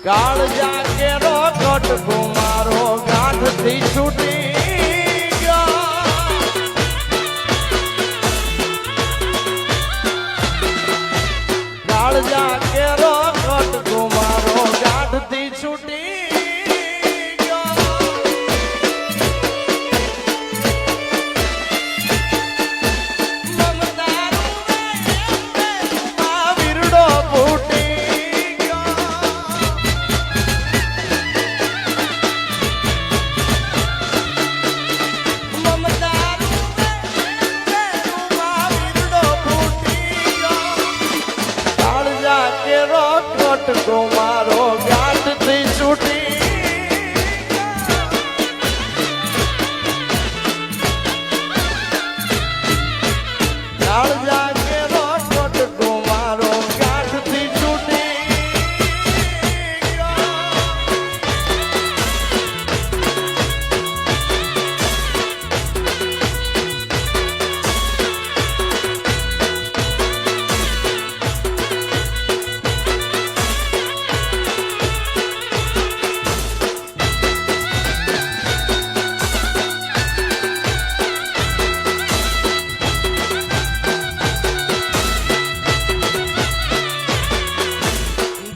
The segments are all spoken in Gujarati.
કાળજા કેરો કટકો મારો ગાંઠથી છૂટી કાળજા કેરો કટકો મારો ગાંઠથી છૂટી મારો ગાંઠથી છૂટી કાળજા કેરો કટકો મારો ગાંઠથી છૂટી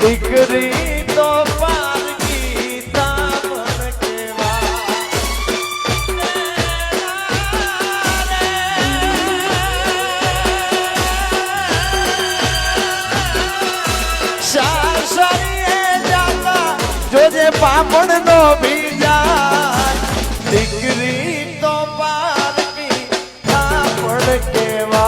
દીકરી તો પારકી તામણ કેવા સાસરીએ જાતા જોજે પાપણ નો બીજા દીકરી તો પારકી તામણ કેવા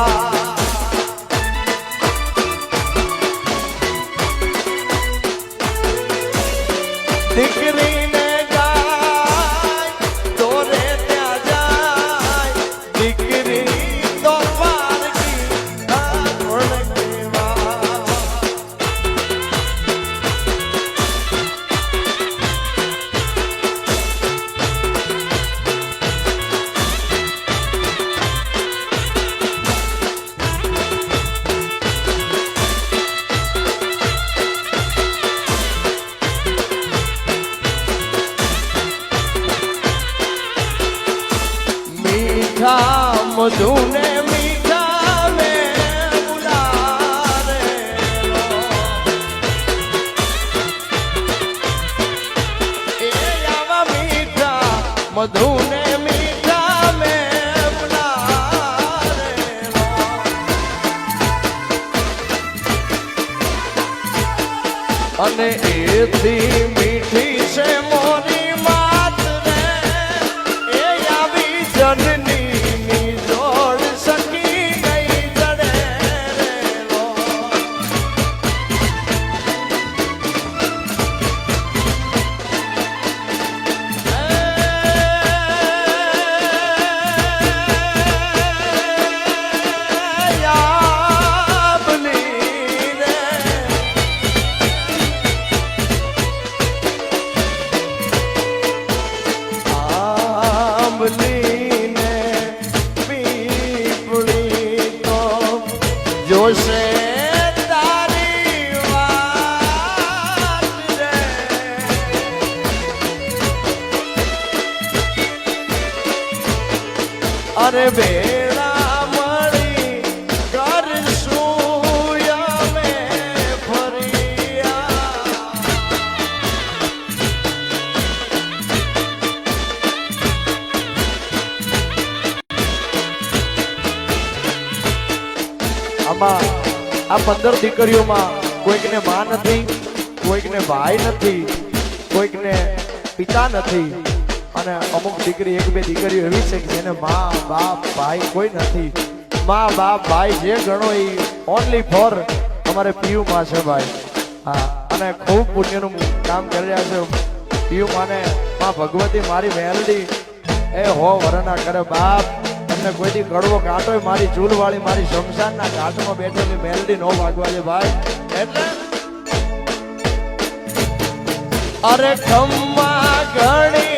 દીકરીને જાય તોરે ત્યાં જાય દીકરી તો પારકી તામણ કેવા મીઠા મધુને મીઠા મે બુલારે એ આવા મીઠા મધુને મીઠા મે બુલારે અને એથી મીઠી છે મોરી માત રે એ આવી જનની જોશે તારી વાત રે અરે બેડા મળી કરશું અમે ફરિયા આમાં આ 15 દીકરીઓમાં કોઈકને માં નથી, કોઈકને ભાઈ નથી, કોઈકને પિતા નથી અને અમુક દીકરી એક બે દીકરીઓ એવી છે કે જેને માં બાપ ભાઈ કોઈ નથી. માં બાપ ભાઈ જે ગણો એ ઓનલી ફોર અમારે પીયુ માં છે ભાઈ. હા, અને ખૂબ પુણ્યનું કામ કરી રહ્યા છે પીયુ માને. માં ભગવતી મારી મેલડી એ હો વરના કરે બાપ. તમને કોઈ દી કડવો કાંટો મારી ચૂલવાળી મારી શમશાનના ઘાટમાં બેઠેલી મેલડી નો વાગવા દે ભાઈ. એટલે અરે ખમ્મા ઘણી